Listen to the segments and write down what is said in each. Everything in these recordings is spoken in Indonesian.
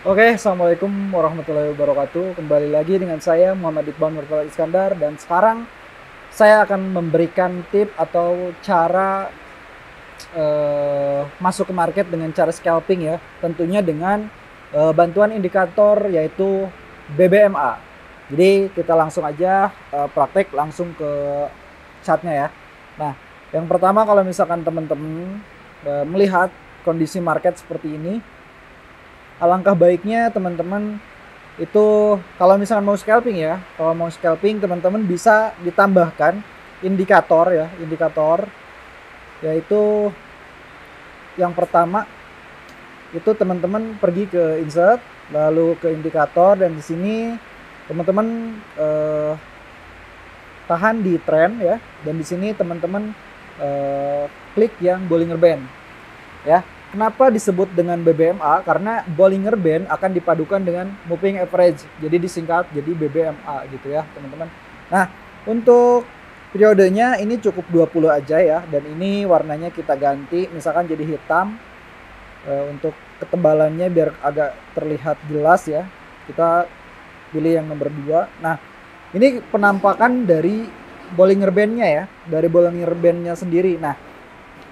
Oke, Assalamualaikum warahmatullahi wabarakatuh. Kembali lagi dengan saya Muhammad Iqbal Nurfal Iskandar dan sekarang saya akan memberikan tip atau cara masuk ke market dengan cara scalping ya. Tentunya dengan bantuan indikator yaitu BBMA. Jadi kita langsung aja praktek langsung ke chartnya ya. Nah, yang pertama kalau misalkan teman-teman melihat kondisi market seperti ini, alangkah baiknya teman-teman itu kalau misalkan mau scalping ya, kalau mau scalping teman-teman bisa ditambahkan indikator ya, indikator yaitu yang pertama itu teman-teman pergi ke insert, lalu ke indikator dan di sini teman-teman tahan di trend ya, dan di sini teman-teman klik yang Bollinger Band ya. Kenapa disebut dengan BBMA? Karena Bollinger Band akan dipadukan dengan Moving Average. Jadi disingkat jadi BBMA gitu ya, teman-teman. Nah, untuk periodenya ini cukup 20 aja ya, dan ini warnanya kita ganti misalkan jadi hitam. Untuk ketebalannya biar agak terlihat jelas ya, kita pilih yang nomor 2. Nah, ini penampakan dari Bollinger Band-nya ya, dari Bollinger Band-nya sendiri. Nah,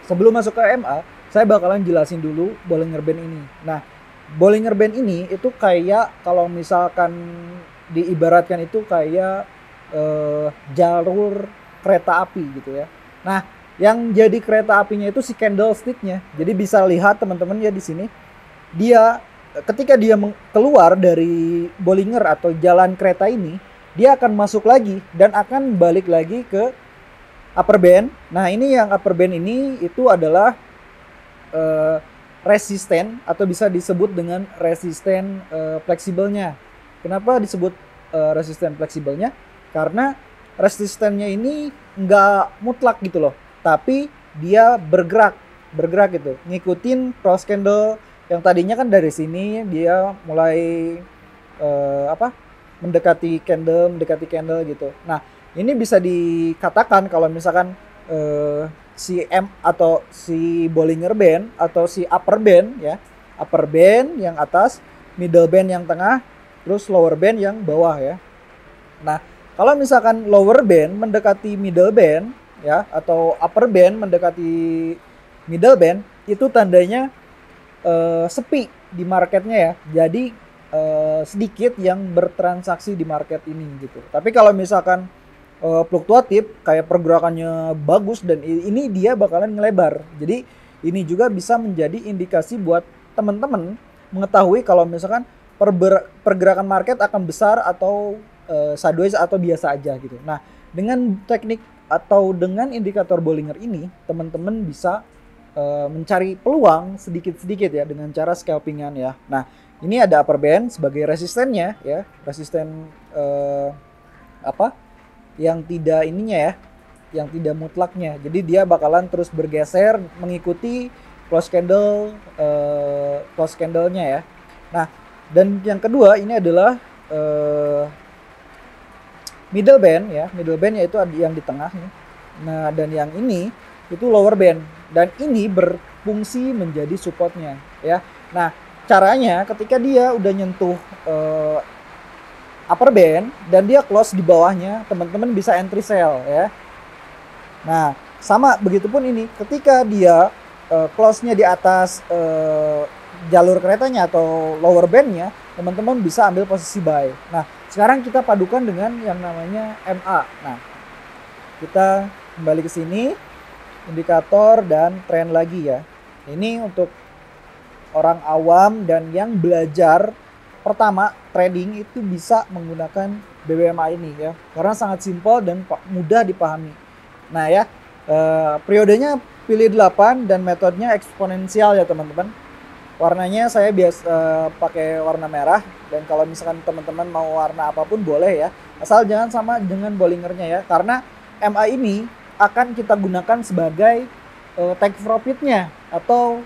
sebelum masuk ke MA, saya bakalan jelasin dulu Bollinger Band ini. Nah, Bollinger Band ini itu kayak kalau misalkan diibaratkan itu kayak jalur kereta api gitu ya. Nah, yang jadi kereta apinya itu si candlestick-nya. Jadi bisa lihat teman-teman ya di sini. Dia ketika dia keluar dari Bollinger atau jalan kereta ini, dia akan masuk lagi dan akan balik lagi ke upper band. Nah, ini yang upper band ini itu adalah resisten atau bisa disebut dengan resisten fleksibelnya. Kenapa disebut resisten fleksibelnya? Karena resistennya ini nggak mutlak gitu loh, tapi dia bergerak gitu, ngikutin cross candle yang tadinya kan dari sini dia mulai mendekati candle gitu. Nah, ini bisa dikatakan kalau misalkan si M atau si Bollinger Band atau si upper band ya, upper band yang atas, middle band yang tengah, terus lower band yang bawah ya. Nah, kalau misalkan lower band mendekati middle band ya, atau upper band mendekati middle band, itu tandanya sepi di marketnya ya. Jadi sedikit yang bertransaksi di market ini gitu. Tapi kalau misalkan fluktuatif kayak pergerakannya bagus dan ini dia bakalan ngelebar. Jadi ini juga bisa menjadi indikasi buat teman-teman mengetahui kalau misalkan pergerakan market akan besar atau sideways atau biasa aja gitu. Nah, dengan teknik atau dengan indikator Bollinger ini, teman-teman bisa mencari peluang sedikit-sedikit ya dengan cara scalpingan ya. Nah, ini ada upper band sebagai resistennya ya, resisten apa? Yang tidak ininya ya, yang tidak mutlaknya. Jadi dia bakalan terus bergeser mengikuti close candle-nya ya. Nah, dan yang kedua ini adalah middle band ya. Middle band yaitu yang di tengah nih. Nah, dan yang ini itu lower band dan ini berfungsi menjadi supportnya ya. Nah, caranya ketika dia udah nyentuh upper band dan dia close di bawahnya, teman-teman bisa entry sell ya. Nah, sama begitupun ini ketika dia close-nya di atas jalur keretanya atau lower band-nya, teman-teman bisa ambil posisi buy. Nah, sekarang kita padukan dengan yang namanya MA. Nah, kita kembali ke sini, indikator dan trend lagi ya. Ini untuk orang awam dan yang belajar pertama trading itu bisa menggunakan BBMA ini ya, karena sangat simpel dan mudah dipahami. Nah ya, periodenya pilih 8 dan metodenya eksponensial ya teman-teman. Warnanya saya biasa pakai warna merah, dan kalau misalkan teman-teman mau warna apapun boleh ya, asal jangan sama dengan Bollingernya ya, karena MA ini akan kita gunakan sebagai take profitnya atau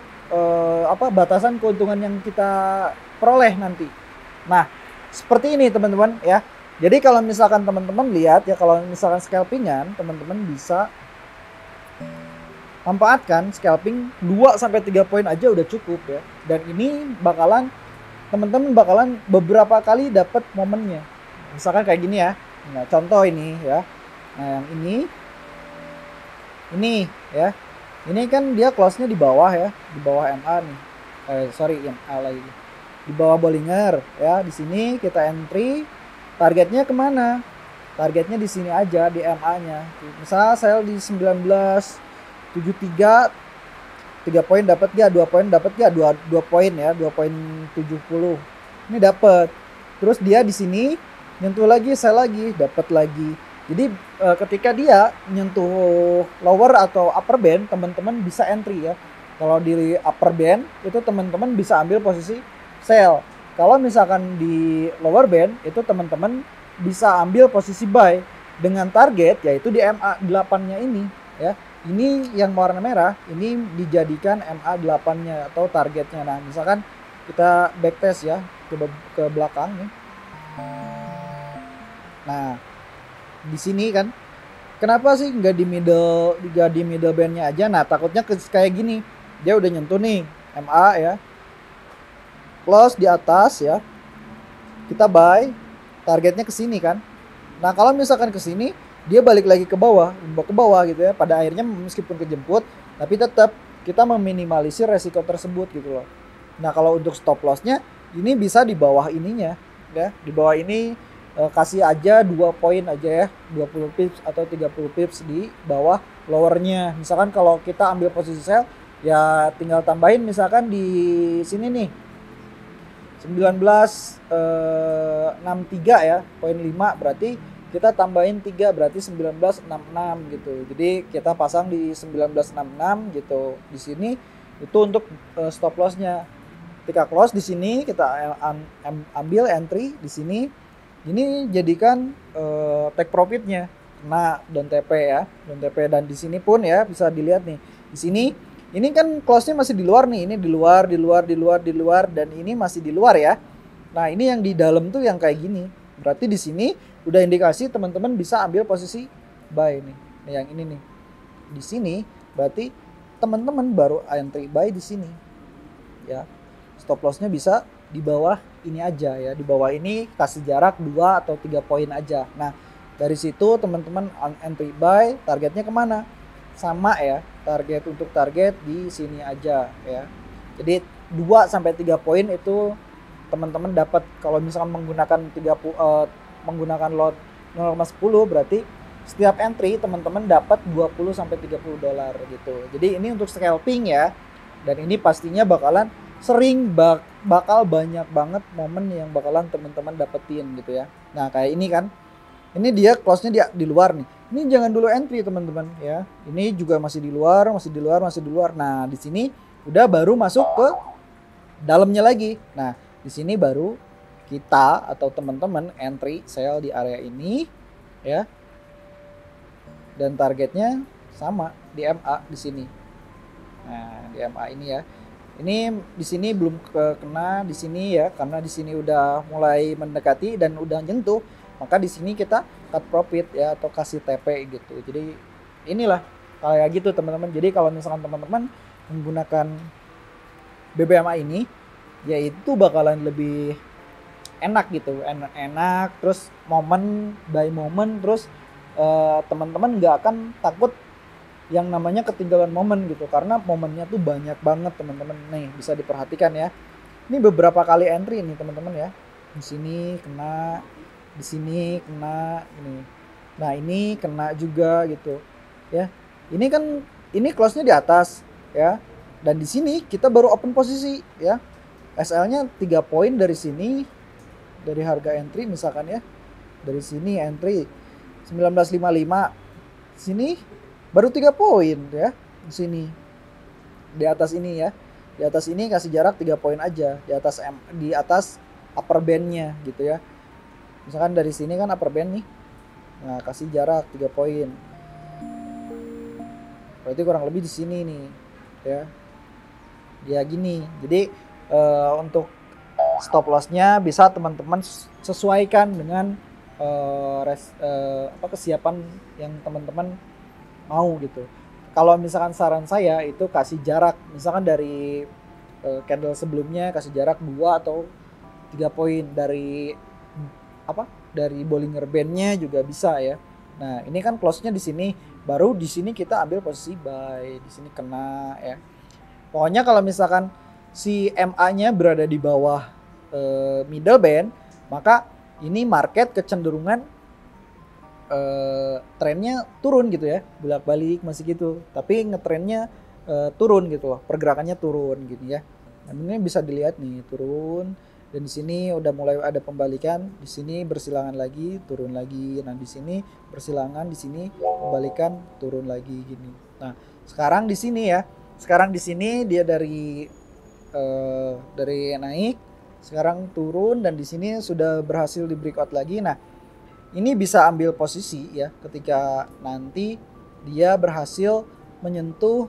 batasan keuntungan yang kita peroleh nanti. Nah, seperti ini teman-teman ya. Jadi kalau misalkan teman-teman lihat ya, kalau misalkan scalpingan, teman-teman bisa manfaatkan scalping 2 sampai 3 poin aja udah cukup ya. Dan ini bakalan teman-teman bakalan beberapa kali dapat momennya. Misalkan kayak gini ya. Nah, contoh ini ya. Nah, yang ini ya. Ini kan dia close-nya di bawah ya, di bawah MA nih. Sorry, yang A lagi. Di bawah Bollinger ya. Di sini kita entry, targetnya kemana? Targetnya di sini aja, di MA-nya. Misalnya saya di 1973, 3 poin dapat gak? 2 poin dapat gak? 2 poin ya, 2,70. Ini dapat. Terus dia di sini nyentuh lagi, saya lagi dapat lagi. Jadi ketika dia nyentuh lower atau upper band, teman-teman bisa entry ya. Kalau di upper band itu teman-teman bisa ambil posisi sell. Kalau misalkan di lower band itu teman-teman bisa ambil posisi buy dengan target yaitu di MA8-nya ini ya. Ini yang warna merah ini dijadikan MA8-nya atau targetnya. Nah, misalkan kita backtest ya ke belakang nih. Nah, di sini kan kenapa sih nggak di middle bandnya aja? Nah, takutnya kayak gini, dia udah nyentuh nih MA ya, close di atas ya, kita buy, targetnya ke sini kan. Nah, kalau misalkan ke sini dia balik lagi ke bawah gitu ya, pada akhirnya meskipun kejemput tapi tetap kita meminimalisir resiko tersebut gitu loh. Nah, kalau untuk stop lossnya ini bisa di bawah ininya ya, di bawah ini kasih aja 2 poin aja ya, 20 pips atau 30 pips di bawah lowernya. Misalkan kalau kita ambil posisi sell ya tinggal tambahin misalkan di sini nih 1963 ya, poin 5 berarti kita tambahin 3 berarti 1966 gitu. Jadi kita pasang di 1966 gitu. Di sini itu untuk stop lossnya. Ketika close di sini kita ambil entry di sini. Ini jadikan take profitnya. Nah, don TP ya, don TP, dan di sini pun ya bisa dilihat nih. Di sini ini kan close-nya masih di luar nih. Ini di luar dan ini masih di luar ya. Nah, ini yang di dalam tuh yang kayak gini. Berarti di sini udah indikasi teman-teman bisa ambil posisi buy nih. Nah, yang ini nih. Di sini berarti teman-teman baru entry buy di sini. Ya. Stop loss-nya bisa di bawah ini aja ya. Di bawah ini kasih jarak 2 atau 3 poin aja. Nah, dari situ teman-teman entry buy, targetnya kemana? Sama ya, target di sini aja ya. Jadi 2 sampai 3 poin itu teman-teman dapat kalau misalkan menggunakan lot 0,10 berarti setiap entry teman-teman dapat 20 sampai 30 dolar gitu. Jadi ini untuk scalping ya. Dan ini pastinya bakalan bakal banyak banget momen yang bakalan teman-teman dapetin gitu ya. Nah, kayak ini kan. Ini dia close-nya di luar nih. Ini jangan dulu entry teman-teman ya. Ini juga masih di luar. Nah, di sini udah baru masuk ke dalamnya lagi. Nah, di sini baru kita atau teman-teman entry sell di area ini ya. Dan targetnya sama di MA di sini. Nah, di MA ini ya. Ini di sini belum kena di sini ya, karena di sini udah mulai mendekati dan udah nyentuh, maka di sini kita cut profit ya atau kasih TP gitu. Jadi inilah kayak gitu teman-teman. Jadi kalau misalkan teman-teman menggunakan BBMA ini, yaitu bakalan lebih enak gitu, enak terus momen by momen, terus teman-teman nggak akan takut yang namanya ketinggalan momen gitu, karena momennya tuh banyak banget teman-teman. Nih bisa diperhatikan ya, ini beberapa kali entry nih teman-teman ya. Di sini kena, di sini kena, ini. Nah, ini kena juga gitu ya. Ini kan ini close-nya di atas ya, dan di sini kita baru open posisi ya. SL-nya 3 poin dari sini, dari harga entry misalkan ya, dari sini entry 1955, sini baru 3 poin ya, di sini, di atas ini ya, di atas ini kasih jarak 3 poin aja, di atas upper bandnya gitu ya. Misalkan dari sini kan upper band nih, nah kasih jarak 3 poin, berarti kurang lebih di sini nih ya, dia gini. Jadi untuk stop lossnya bisa teman-teman sesuaikan dengan kesiapan yang teman-teman mau gitu. Kalau misalkan saran saya itu kasih jarak, misalkan dari candle sebelumnya kasih jarak 2 atau 3 poin dari dari Bollinger Band-nya juga bisa ya. Nah, ini kan close-nya di sini, baru di sini kita ambil posisi buy, di sini kena ya. Pokoknya kalau misalkan si MA-nya berada di bawah middle band, maka ini market kecenderungan trennya turun gitu ya, bolak-balik masih gitu. Tapi ngetrennya turun gitu loh, pergerakannya turun gitu ya. Dan ini bisa dilihat nih turun, dan di sini udah mulai ada pembalikan, di sini bersilangan lagi, turun lagi. Nah, di sini bersilangan, di sini pembalikan, turun lagi gini. Nah, sekarang di sini ya. Sekarang di sini dia dari naik, sekarang turun, dan di sini sudah berhasil di breakout lagi. Nah, ini bisa ambil posisi ya ketika nanti dia berhasil menyentuh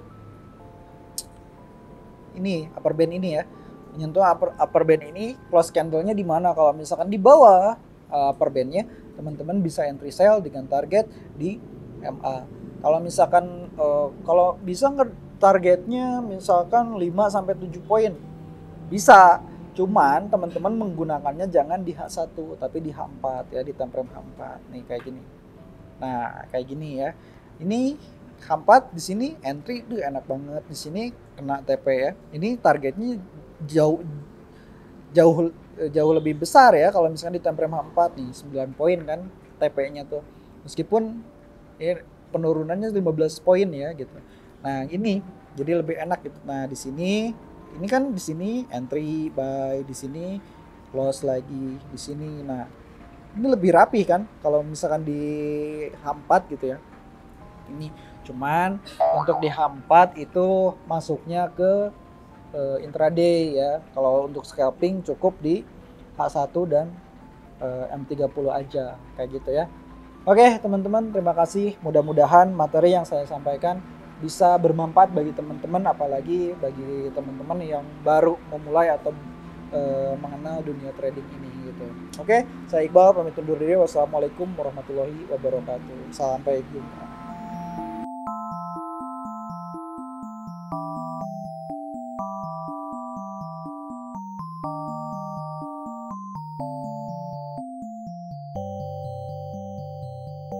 ini upper band ini ya, menyentuh upper band ini. Close candlenya di mana? Kalau misalkan di bawah upper bandnya, teman-teman bisa entry sell dengan target di MA. Kalau misalkan kalau bisa targetnya misalkan 5 sampai 7 poin bisa, cuman teman-teman menggunakannya jangan di H1 tapi di H4 ya, di time frame H4 nih kayak gini. Nah, kayak gini ya. Ini H4 di sini entry tuh enak banget, di sini kena TP ya. Ini targetnya jauh lebih besar ya kalau misalkan di time frame H4 nih, 9 poin kan TP-nya tuh. Meskipun ya, penurunannya 15 poin ya gitu. Nah, ini jadi lebih enak gitu. Nah, di sini ini kan di sini entry buy, di sini close lagi di sini. Nah, ini lebih rapi kan kalau misalkan di H4 gitu ya. Ini cuman untuk di H4 itu masuknya ke intraday ya. Kalau untuk scalping cukup di H1 dan M30 aja kayak gitu ya. Oke, teman-teman, terima kasih. Mudah-mudahan materi yang saya sampaikan bisa bermanfaat bagi teman-teman, apalagi bagi teman-teman yang baru memulai atau mengenal dunia trading ini gitu. Oke, saya Iqbal pamit undur diri. Wassalamualaikum warahmatullahi wabarakatuh. Sampai jumpa.